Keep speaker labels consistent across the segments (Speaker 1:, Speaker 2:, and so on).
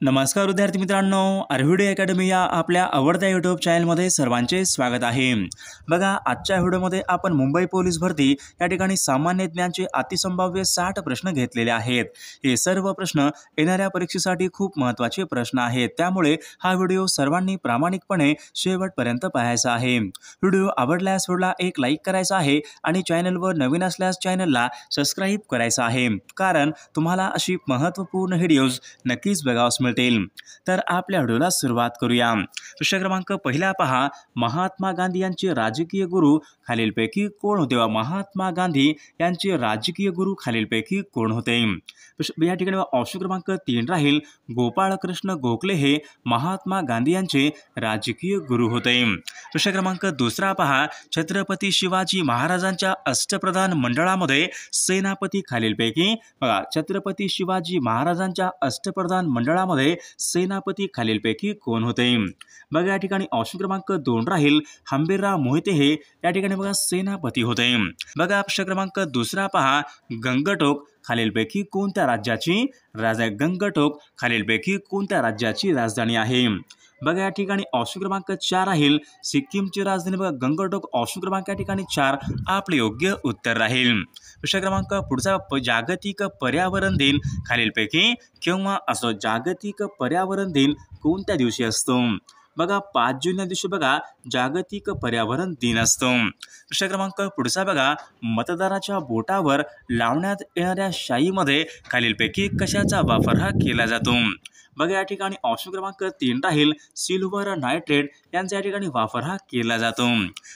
Speaker 1: नमस्कार विद्यार्थी मित्रांनो, आर्व्हिडिओ अकॅडमी या आपल्या आवडत्या यूट्यूब चॅनलमध्ये सर्वांचे स्वागत आहे। बघा, आजच्या व्हिडिओमध्ये आपण मुंबई पोलीस भरती या ठिकाणी सामान्य ज्ञानचे अतिसंभाव्य 60 प्रश्न घेतलेले आहेत। हे सर्व प्रश्न येणाऱ्या परीक्षेसाठी खूप महत्त्वाचे प्रश्न आहेत, त्यामुळे हा व्हिडिओ सर्वांनी प्रामाणिकपणे शेवटपर्यंत पाहायचा आहे। व्हिडिओ आवडल्यास व्हिडिओला एक लाईक करायचा आहे आणि चॅनलवर नवीन असल्यास चॅनलला सबस्क्राईब करायचं आहे, कारण तुम्हाला अशी महत्त्वपूर्ण व्हिडिओज नक्कीच बघावयास मिळतील। तर आपल्या व्हिडिओला सुरुवात करूया। प्रश्न क्रमांक पहिला पहा, महात्मा गांधी यांचे राजकीय गुरु खालीलपैकी कोण होते? महात्मा गांधी यांचे राजकीय गुरु खालीलपैकी कोण होते? या ठिकाणी ऑप्शन क्रमांक 3 राहील, गोपाळकृष्ण गोखले हे महात्मा गांधी यांचे राजकीय गुरु होते। प्रश्न क्रमांक दुसरा पहा, छत्रपती शिवाजी महाराजांच्या अष्टप्रधान मंडळामध्ये सेनापती खालीलपैकी बघा, छत्रपती शिवाजी महाराजांच्या अष्टप्रधान मंडळामध्ये सेनापती खालीलपैकी कोण होते? बघा, या ठिकाणी ऑप्शन क्रमांक 2 राहील, हंबीरराव मोहिते हे या ठिकाणी बघा सेनापती होते। बघा, प्रश्न क्रमांक दुसरा पहा, गंगटोक खालीलपैकी कोणत्या राज्याची गंगटोक खालीलपैकी कोणत्या राज्याची राजधानी आहे? बघा, या ठिकाणी ऑप्शन क्रमांक 4 राहील, सिक्कीमची राजधानी बघा गंगटोक। ऑप्शन क्रमांक या ठिकाणी 4 आपले योग्य उत्तर राहील। प्रश्न क्रमांक पुढचा, जागतिक पर्यावरण दिन खालीलपैकी केव्हा असतो? जागतिक पर्यावरण दिन कोणत्या दिवशी असतो? बघा, 5 जून या दिवशी बघा जागतिक पर्यावरण दिन असतो। प्रश्न क्रमांक पुढचा बघा, मतदाराच्या बोटावर लावण्यात येणाऱ्या शाईमध्ये खालीलपैकी कशाचा वापर हा केला जातो? बघा, या ठिकाणी ऑप्शन क्रमांक 3 राहील, सिल्वर नायट्रेट यांचा या ठिकाणी वापर हा केला जातो।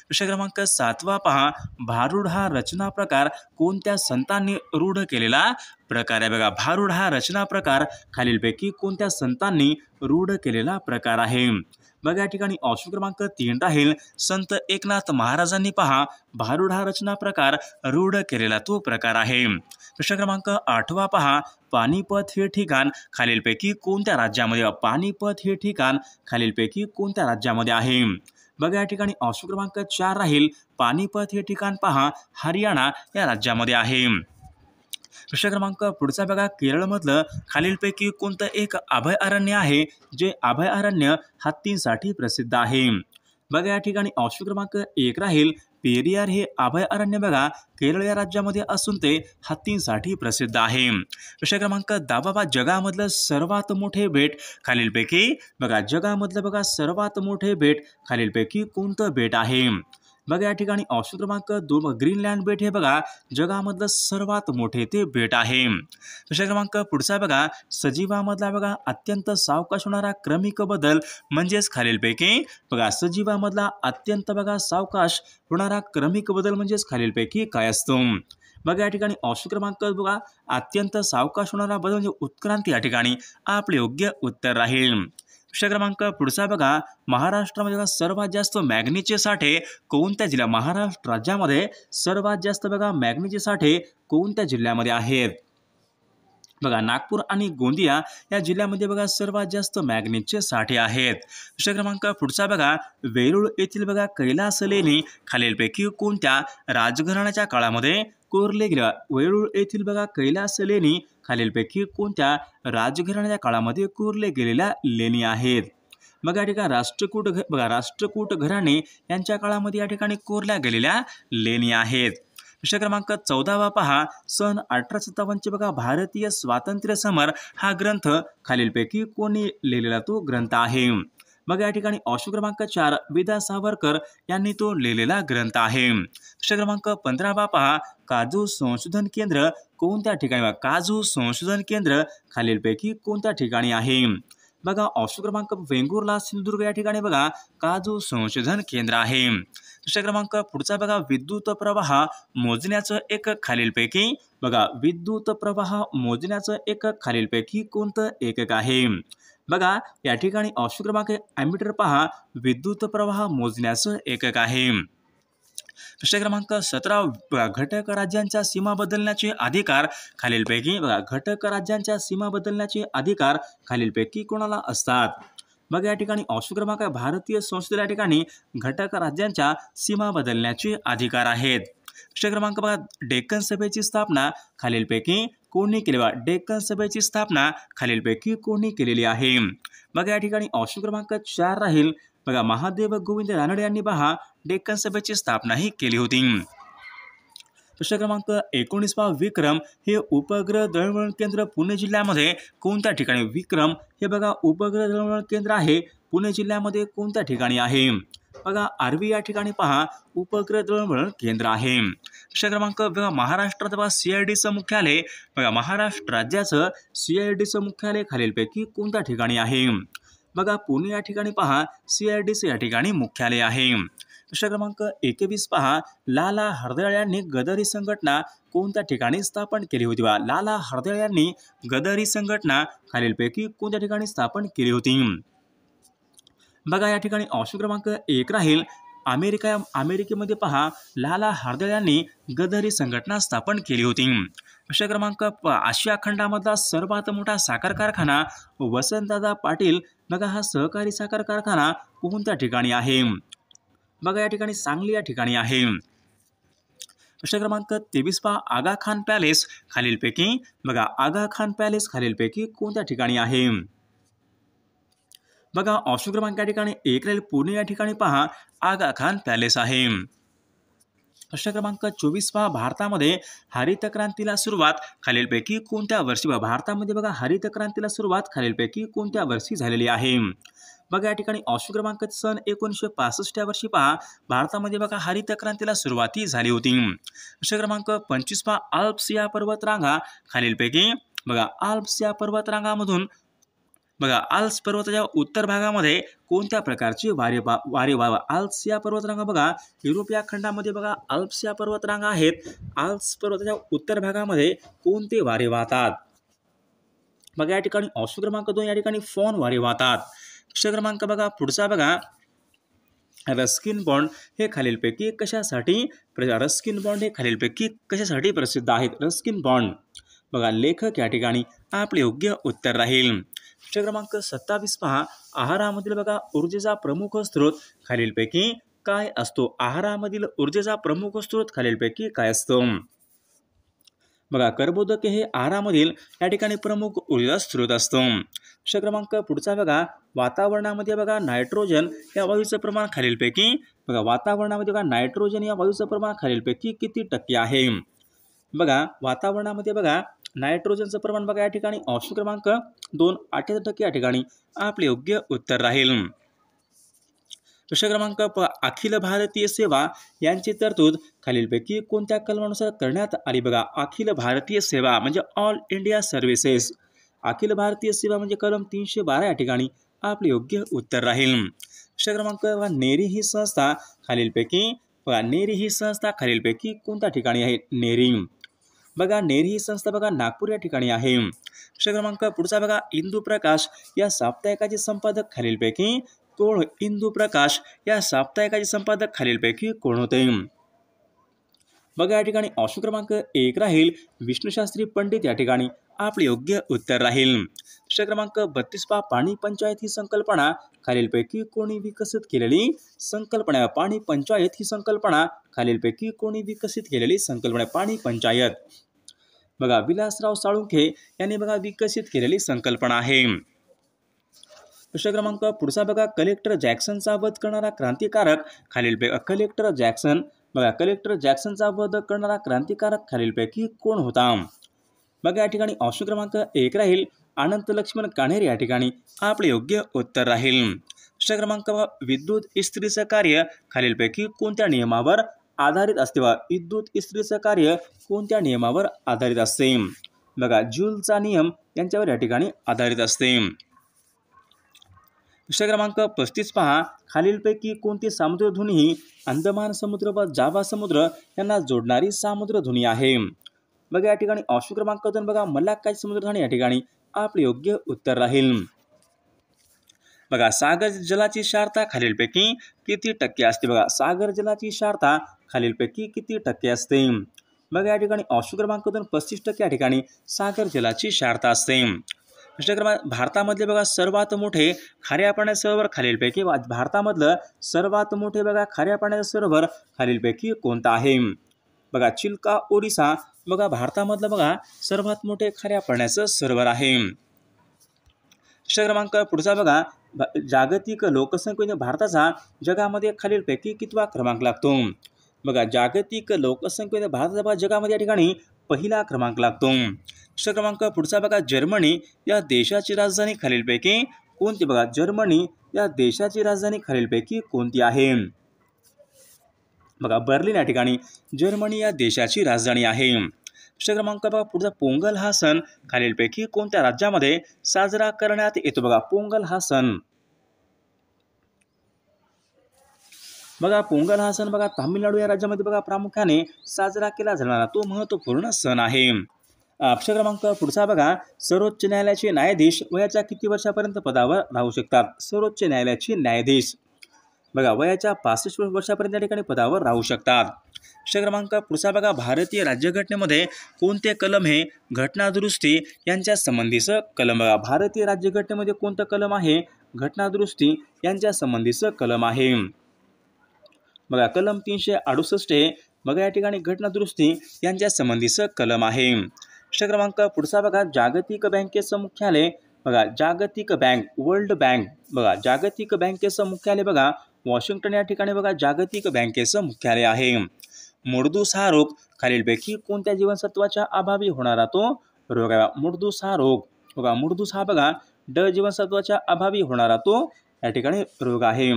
Speaker 1: प्रश्न क्रमांक 7 पहा, भारुड हा रचना प्रकार कोणत्या संतांनी रूढ केलेला प्रकार आहे? बघा, भारुड हा रचना प्रकार खालीलपैकी कोणत्या संतांनी रूढ केलेला प्रकार आहे? बघा, या ठिकाणी ऑप्शन क्रमांक 3 राहील, संत एकनाथ महाराजांनी पहा भारुड हा रचना प्रकार रूढ केलेला तो प्रकार आहे। प्रश्न क्रमांक 8 पहा, पानिपत हे ठिकाण खालीलपैकी कोणत्या राज्यामध्ये? पानिपत हे ठिकाण खालीलपैकी कोणत्या राज्यामध्ये आहे? बघा, या ठिकाणी ऑप्शन क्रमांक 4 राहील, पानिपत हे ठिकाण पहा हरियाणा या राज्यामध्ये आहे। प्रश्न क्रमांक पुढचा बघा, केरळमधलं खालीलपैकी कोणतं एक अभयारण्य आहे जे अभयारण्य हत्तींसाठी प्रसिद्ध आहे? बघा, या ठिकाणी ऑप्शन क्रमांक 1 राहील, पेरियार हे अभयारण्य बघा केरळ या राज्यामध्ये असून ते हत्तींसाठी प्रसिद्ध आहे। प्रश्न क्रमांक 10, जगामधलं सर्वात मोठे बेट खालीलपैकी बघा जगामधलं बघा सर्वात मोठे बेट खालीलपैकी कोणतं बेट आहे? बघा, या ठिकाणी ऑप्शन क्रमांक 2 ग्रीनलँड बेट हे बघा जगामधलं सर्वात मोठे ते बेट आहे। प्रश्न क्रमांक पुढचा बघा, सजीवामधला बघा अत्यंत सावकाश होणारा क्रमिक बदल म्हणजेच खालीलपैकी बघा सजीवामधला अत्यंत बघा सावकाश होणारा क्रमिक बदल म्हणजेच खालीलपैकी काय असतो? बघा, या ठिकाणी ऑप्शन क्रमांक बघा अत्यंत सावकाश होणारा बदल म्हणजे उत्क्रांती या ठिकाणी आपले योग्य उत्तर राहील। प्रश्न क्रमांक पुढचा बघा, महाराष्ट्रामध्ये सर्वात जास्त मॅग्नीचे साठे कोणत्या जिल्ह्यात? महाराष्ट्र राज्यामध्ये सर्वात जास्त बघा मॅग्नीचे साठे कोणत्या जिल्ह्यामध्ये आहेत? बघा, नागपूर आणि गोंदिया या जिल्ह्यामध्ये बघा सर्वात जास्त मॅग्नीजचे साठे आहेत। प्रश्न क्रमांक पुढचा बघा, वेरूळ येथील बघा कैलास लेणी खालीलपैकी कोणत्या राजघराण्याच्या काळामध्ये कोरले गेले? वेरूळ येथील बघा कैलास लेणी खालीलपैकी कोणत्या राजघराण्याच्या काळामध्ये कोरले गेलेल्या लेणी आहेत? बघा, या ठिकाणी राष्ट्रकूट घराणे यांच्या काळामध्ये या ठिकाणी कोरल्या गेलेल्या लेणी आहेत। प्रश्न क्रमांक 14 पहा, सन 1857 बघा भारतीय स्वातंत्र्य समर हा ग्रंथ खालीलपैकी कोणी लिहिलेला तो ग्रंथ आहे? बघा, या ठिकाणी ऑप्शन क्रमांक 4 विदा सावरकर यांनी तो लिहिलेला ग्रंथ आहे। प्रश्न क्रमांक 15 पहा, काजू संशोधन केंद्र कोणत्या ठिकाणी? काजू संशोधन केंद्र खालीलपैकी कोणत्या ठिकाणी आहे? बघा, ऑप्शन क्रमांक वेंगुर्ला सिंधुदुर्ग या ठिकाणी बघा काजू संशोधन केंद्र आहे। प्रश्न क्रमांक पुढचा बघा, विद्युत प्रवाह मोजण्याचं एकक खालीलपैकी बघा विद्युत प्रवाह मोजण्याचं एकक खालीलपैकी कोणतं एकक आहे? बघा, या ठिकाणी ऑप्शन क्रमांक अॅमीटर पहा विद्युत प्रवाह मोजण्याचं एकक आहे। प्रश्न क्रमांक 17, घटक राज्यांच्या सीमा बदलण्याचे अधिकार खालीलपैकी बघा घटक राज्यांच्या सीमा बदलण्याचे अधिकार खालीलपैकी कोणाला असतात? बघा, या ठिकाणी ऑप्शन क्रमांक भारतीय संसदेला या ठिकाणी घटक राज्यांच्या सीमा बदलण्याचे अधिकार आहेत। प्रश्न क्रमांक बघा, डेक्कन सभेची स्थापना खालीलपैकी कोणी केली? बघा डेक्कन सभेची स्थापना खालीलपैकी कोणी केलेली आहे? बघा या ठिकाणी ऑप्शन क्रमांक 4 राहील बघा महादेव गोविंद रानडे यांनी पहा डेक्कन सभेची स्थापना ही केली होती. प्रश्न क्रमांक 19 पहा विक्रम हे उपग्रह दळणवळण केंद्र पुणे जिल्ह्यामध्ये कोणत्या ठिकाणी? विक्रम हे बघा उपग्रह दळणवळण केंद्र आहे पुणे जिल्ह्यामध्ये कोणत्या ठिकाणी आहे? बघा आर्वी या ठिकाणी पहा उपग्रह दळणवळण केंद्र आहे. प्रश्न क्रमांक बघा महाराष्ट्रात बघा CIDचं मुख्यालय बघा महाराष्ट्र राज्याचं CIDचं मुख्यालय खालीलपैकी कोणत्या ठिकाणी आहे? बघा पुणे या ठिकाणी पहा CIDचं या ठिकाणी मुख्यालय आहे. प्रश्न क्रमांक 21 पहा लाला हरदयाळ यांनी गदरी संघटना कोणत्या ठिकाणी स्थापन केली होती? बघा लाला हरदयाळ यांनी गदरी संघटना खालीलपैकी कोणत्या ठिकाणी स्थापन केली होती? बघा या ठिकाणी ऑप्शन क्रमांक 1 राहील अमेरिकेमध्ये पहा लाला हरदयाळ यांनी गदरी संघटना स्थापन केली होती. प्रश्न क्रमांक आशिया खंडामधला सर्वात मोठा साखर कारखाना वसंतदादा पाटील बघा हा सहकारी साखर कारखाना कोणत्या ठिकाणी आहे? बघा या ठिकाणी सांगली या ठिकाणी आहे. प्रश्न क्रमांक 23 पहा आगा खान पॅलेस खालीलपैकी बघा आगा खान पॅलेस खालीलपैकी कोणत्या ठिकाणी आहे? बघा ऑप्शन क्रमांक या ठिकाणी 1 राहील पुणे या ठिकाणी पहा आगा खान पॅलेस आहे. प्रश्न क्रमांक 24 पहा भारतामध्ये हरित क्रांतीला सुरुवात खालीलपैकी कोणत्या वर्षी? भारतामध्ये बघा हरित क्रांतीला सुरुवात खालीलपैकी कोणत्या वर्षी झालेली आहे? बघा या ठिकाणी ऑप्शन क्रमांक सन 1965 या वर्षी पहा भारतामध्ये बघा हरित क्रांतीला सुरुवाती झाली होती. प्रश्न क्रमांक 25 पहा आल्प्स या पर्वतरांगा खालीलपैकी बघा आल्प्स या पर्वतरांगामधून बघा आल्प्स पर्वताच्या उत्तर भागामध्ये कोणत्या प्रकारची वारे आल्प्स या पर्वतरांगा बघा युरोप या खंडामध्ये बघा आल्प्स या पर्वतरांगा आहेत. आल्प्स पर्वताच्या उत्तर भागामध्ये कोणते वारे वाहतात? बघा या ठिकाणी ऑप्शन क्रमांक 2 या ठिकाणी फॉन वारे वाहतात. प्रश्न क्रमांक बघा पुढचा बघा रस्किन बॉन्ड हे खालीलपैकी कशासाठी रस्किन बॉन्ड हे खालीलपैकी कशासाठी प्रसिद्ध आहेत? रस्किन बॉन्ड बघा लेखक या ठिकाणी आपले योग्य उत्तर राहील. प्रश्न क्रमांक 27 पहा आहारामधील बघा ऊर्जेचा प्रमुख स्रोत खालीलपैकी काय असतो? आहारामधील ऊर्जेचा प्रमुख स्रोत खालीलपैकी काय असतो? बघा कर्बोदके हे आहारामधील या ठिकाणी प्रमुख ऊर्जा स्रोत असतो. प्रश्न क्रमांक पुढचा बघा वातावरणामध्ये बघा नायट्रोजन या वायूचं प्रमाण खालीलपैकी बघा वातावरणामध्ये बघा नायट्रोजन या वायूचं प्रमाण खालीलपैकी किती टक्के आहे? बघा वातावरणामध्ये बघा नायट्रोजनचं प्रमाण बघा या ठिकाणी ऑप्शन क्रमांक 2 68% या ठिकाणी आपले योग्य उत्तर राहील. प्रश्न क्रमांक अखिल भारतीय सेवा यांची तरतूद खालीलपैकी कोणत्या कलमानुसार करण्यात आली? बघा अखिल भारतीय सेवा म्हणजे all India services Akhil Bharatiya सेवा म्हणजे कलम 312 या ठिकाणी आपले योग्य उत्तर राहील. प्रश्न क्रमांक नेरी ही संस्था खालीलपैकी बघा नेरी ही संस्था खालीलपैकी कोणत्या ठिकाणी आहे? नेरी बघा नेरी ही संस्था बघा नागपूर या ठिकाणी आहे. प्रश्न क्रमांक पुढचा बघा इंदू प्रकाश या साप्ताहिकाचे संपादक खालीलपैकी कोण? इंदू प्रकाश या साप्ताहिकाचे संपादक खालीलपैकी कोण होते? बघा या ठिकाणी ऑप्शन क्रमांक 1 राहील विष्णुशास्त्री पंडित या ठिकाणी आपले योग्य उत्तर राहील. प्रश्न क्रमांक 32 पहा पाणी पंचायत ही संकल्पना खालीलपैकी कोणी विकसित केलेली संकल्पना? पाणी पंचायत ही संकल्पना खालीलपैकी कोणी विकसित केलेली संकल्पना? पाणी पंचायत बघा विलासराव साळुंखे यांनी बघा विकसित केलेली संकल्पना आहे. प्रश्न क्रमांक पुढचा बघा कलेक्टर जॅक्सनचा वध करणारा क्रांतिकारक खालीलपैकी कलेक्टर जॅक्सन बघा कलेक्टर जॅक्सनचा वध करणारा क्रांतिकारक खालीलपैकी कोण होता? बघा या ठिकाणी ऑप्शन क्रमांक 1 राहील अनंत लक्ष्मण कान्हेर या ठिकाणी आपले योग्य उत्तर राहील. प्रश्न क्रमांक विद्युत इस्त्रीचं कार्य खालीलपैकी कोणत्या नियमावर आधारित असते? विद्युत इस्त्रीचं कार्य कोणत्या नियमावर आधारित असते? बघा जूलचा नियम यांच्यावर या ठिकाणी आधारित असते. प्रश्न क्रमांक 35 पहा खालीलपैकी कोणती सामुद्रधुनी ही अंदमान समुद्र व जावा समुद्र यांना जोडणारी सामुद्रधुनी आहे? बघा या ठिकाणी ऑप्शन क्रमांक 2 बघा मलाक्काची समुद्रधुनी या ठिकाणी आपले योग्य उत्तर राहील. बघा सागर जलाची क्षारता खालीलपैकी किती टक्के असते? बघा सागर जलाची क्षारता खालीलपैकी किती टक्के असते? बघा या ठिकाणी ऑप्शन क्रमांक 2 35% या ठिकाणी सागर जलाची क्षारता असते. प्रश्न क्रमांक भारतामधले बघा सर्वात मोठे खाऱ्या पाण्याचे सरोवर खालीलपैकी भारतामधलं सर्वात मोठे बघा खाऱ्या पाण्याचे सरोवर खालीलपैकी कोणतं आहे? बघा चिल्का ओरिसा बघा भारतामधलं बघा सर्वात मोठे खाऱ्या पाण्याचं सरोवर आहे. प्रश्न क्रमांक पुढचा बघा जागतिक लोकसंख्येने भारताचा जगामध्ये खालीलपैकी कितवा क्रमांक लागतो. बघा जागतिक लोकसंख्येने भारताचा जगामध्ये या ठिकाणी पहिला क्रमांक लागतो. प्रश्न क्रमांक पुढचा बघा जर्मनी या देशाची राजधानी खालीलपैकी कोणती. बघा जर्मनी या देशाची राजधानी खालीलपैकी कोणती आहे. बघा बर्लिन या ठिकाणी जर्मनी या देशाची राजधानी आहे. प्रश्न क्रमांक बघा पुढचा पोंगल हा सण खालीलपैकी कोणत्या राज्यामध्ये साजरा करण्यात येतो. बघा पोंगल हा सण बघा पोंगल हा सण बघा तामिळनाडू या राज्यामध्ये बघा प्रामुख्याने साजरा केला जाणारा तो महत्त्वपूर्ण सण आहे. प्रश्न क्रमांक पुढचा बघा सर्वोच्च न्यायालयाचे न्यायाधीश वयाच्या किती वर्षापर्यंत पदावर राहू शकतात. सर्वोच्च न्यायालयाचे न्यायाधीश बघा वयाच्या 65 वर्षापर्यंत या ठिकाणी पदावर राहू शकतात. प्रश्न क्रमांक पुढचा बघा भारतीय राज्यघटनेमध्ये कोणते कलम हे घटनादुरुस्ती यांच्या संबंधीचं कलम. बघा भारतीय राज्यघटनेमध्ये कोणतं कलम आहे. घटनादुरुस्ती यांच्या संबंधीचं कलम आहे. बघा कलम 368 बघा या ठिकाणी घटनादुरुस्ती यांच्या संबंधीचं कलम आहे. प्रश्न क्रमांक पुढचा बघा जागतिक बँकेचं मुख्यालय. बघा जागतिक बँक वर्ल्ड बँक बघा जागतिक बँकेचं मुख्यालय बघा वॉशिंग्टन या ठिकाणी बघा जागतिक बँकेचं मुख्यालय आहे. मुर्दूस हा रोग खालीलपैकी कोणत्या जीवनसत्वाच्या अभावी होणारा तो रोग आहे. मुर्दूस हा रोग बघा मुर्दूस हा बघा ड जीवनसत्वाच्या अभावी होणारा तो या ठिकाणी रोग आहे.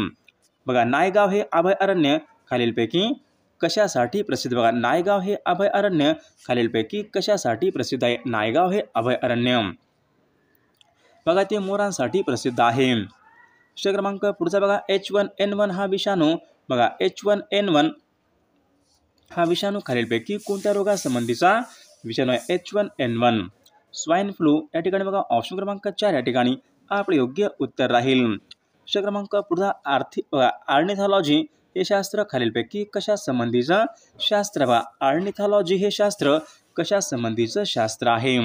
Speaker 1: बघा नायगाव हे अभयारण्य खालीलपैकी कशासाठी प्रसिद्ध. बघा नायगाव हे अभयारण्य खालीलपैकी कशासाठी प्रसिद्ध आहे. नायगाव हे अभयारण्य बघा ते मोरांसाठी प्रसिद्ध आहे. प्रश्न क्रमांक पुढचा बघा H1N1 हा विषाणू बघा H1N1 हा विषाणू खालीलपैकी कोणत्या रोगासंबंधीचा विषाणू आहे. H1N1 स्वाईन फ्लू या ठिकाणी बघा ऑप्शन क्रमांक 4 या ठिकाणी आपले योग्य उत्तर राहील. प्रश्न क्रमांक पुढचा ऑर्निथॉलॉजी हे शास्त्र खालीलपैकी कशा संबंधीचं शास्त्र. बघा ऑर्निथॉलॉजी हे शास्त्र कशा संबंधीचं शास्त्र आहे.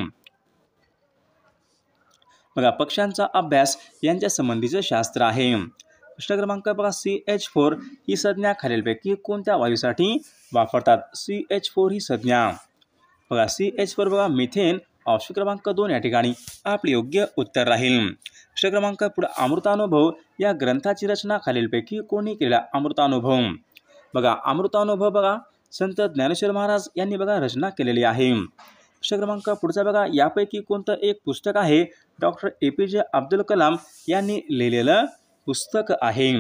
Speaker 1: बघा पक्ष्यांचा अभ्यास यांच्या संबंधीचं शास्त्र आहे. प्रश्न क्रमांक बघा CH4 ही संज्ञा खालीलपैकी कोणत्या वायूसाठी वापरतात. CH4 ही संज्ञा बघा CH4 बघा मिथेन ऑप्शन क्रमांक 2 या ठिकाणी आपले योग्य उत्तर राहील. प्रश्न क्रमांक पुढे अमृतानुभव या ग्रंथाची रचना खालीलपैकी कोणी केला. अमृतानुभव बघा अमृतानुभव बघा संत ज्ञानेश्वर महाराज यांनी बघा रचना केलेली आहे. प्रश्न क्रमांक पुढचा बघा यापैकी कोणतं एक पुस्तक आहे डॉक्टर APJ अब्दुल कलाम यांनी लिहिलेलं पुस्तक आहे.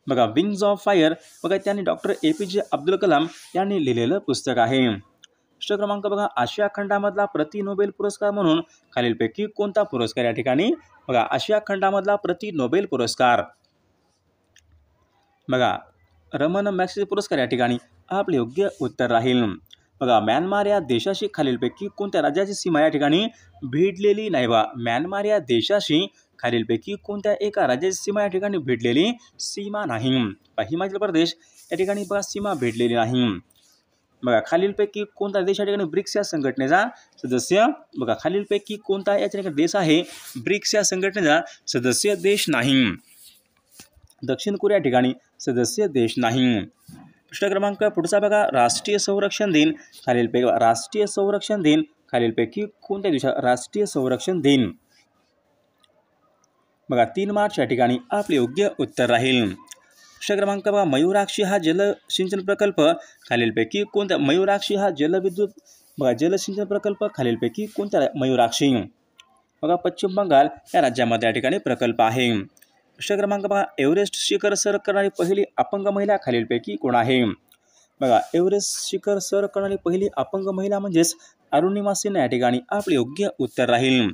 Speaker 1: बघा विंग्स ऑफ फायर बघा त्यांनी डॉक्टर APJ अब्दुल कलाम यांनी लिहिलेलं पुस्तक आहे. प्रश्न क्रमांक बघा आशिया खंडामधला प्रति नोबेल पुरस्कार म्हणून खालीलपैकी कोणता पुरस्कार या ठिकाणी. बघा आशिया खंडामधला प्रति नोबेल पुरस्कार बघा रमन मॅग्सेसे पुरस्कार या ठिकाणी आपले योग्य उत्तर राहील. बघा म्यानमार या देशाशी खालीलपैकी कोणत्या राज्याची सीमा या ठिकाणी भिडलेली नाही. बघा म्यानमार या देशाशी खालीलपैकी कोणत्या एका राज्याची सीमा या ठिकाणी भिडलेली सीमा नाही. हिमाचल प्रदेश या ठिकाणी बघा सीमा भिडलेली नाही. बघा खालीलपैकी कोणता देश या ठिकाणी ब्रिक्स या संघटनेचा सदस्य. बघा खालीलपैकी कोणता या ठिकाणी देश आहे ब्रिक्स या संघटनेचा सदस्य देश नाही. दक्षिण कोरिया या ठिकाणी सदस्य देश नाही. प्रश्न क्रमांक पुढचा बघा राष्ट्रीय संरक्षण दिन खालीलपैकी राष्ट्रीय संरक्षण दिन खालीलपैकी कोणत्या दिवशी. राष्ट्रीय संरक्षण दिन बघा 3 मार्च या ठिकाणी आपले योग्य उत्तर राहील. प्रश्न क्रमांक बघा मयूराक्षी हा जलसिंचन प्रकल्प खालीलपैकी कोणत्या. मयूराक्षी हा जलविद्युत बघा जलसिंचन प्रकल्प खालीलपैकी कोणत्या. मयूराक्षी बघा पश्चिम बंगाल या राज्यामध्ये या ठिकाणी प्रकल्प आहे. प्रश्न क्रमांक बघा एव्हरेस्ट शिखर सर करणारी पहिली अपंग महिला खालीलपैकी कोण आहे. बघा एव्हरेस्ट शिखर सर करणारी पहिली अपंग महिला म्हणजेच अरुणिमा सिन्हा या ठिकाणी आपले योग्य उत्तर राहील.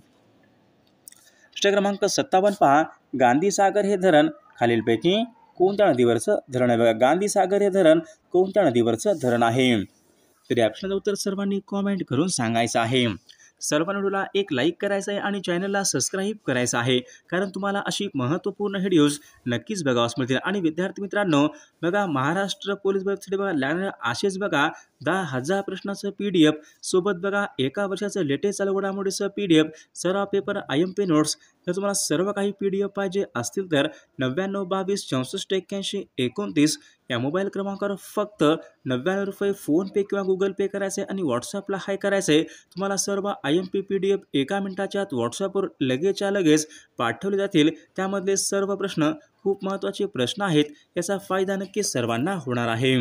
Speaker 1: प्रश्न क्रमांक 57 पहा गांधी सागर हे धरण खालीलपैकी कोणत्या नदीवरचं धरण आहे. बघा गांधी सागर हे धरण कोणत्या नदीवरचं धरण आहे. तर या प्रश्नाचं उत्तर सर्वांनी कॉमेंट करून सांगायचं आहे. सर्वांनी व्हिडिओला एक लाईक करायचं आहे आणि चॅनलला सबस्क्राईब करायचं आहे, कारण तुम्हाला अशी महत्त्वपूर्ण व्हिडिओज नक्कीच बघावास मिळतील. आणि विद्यार्थी मित्रांनो बघा महाराष्ट्र पोलीस भरतीसाठी बघा लागणारे असेच बघा 10,000 प्रश्नाचं PDF सोबत बघा एका वर्षाचं लेटेस्ट चालू घडामोडीचं PDF सराव पेपर IMP नोट्स. जर तुम्हाला सर्व काही PDF पाहिजे असतील तर 99 22 64 81 29 या मोबाईल क्रमांकावर फक्त 99 रुपये फोनपे किंवा गुगल पे करायचे आणि व्हॉट्सअपला हाय करायचे. तुम्हाला सर्व IMP PDF एका मिनिटाच्या आत व्हॉट्सअपवर लगेचच्या लगेच पाठवले जातील. त्यामधले सर्व प्रश्न खूप महत्त्वाचे प्रश्न आहेत. याचा फायदा नक्कीच सर्वांना होणार आहे.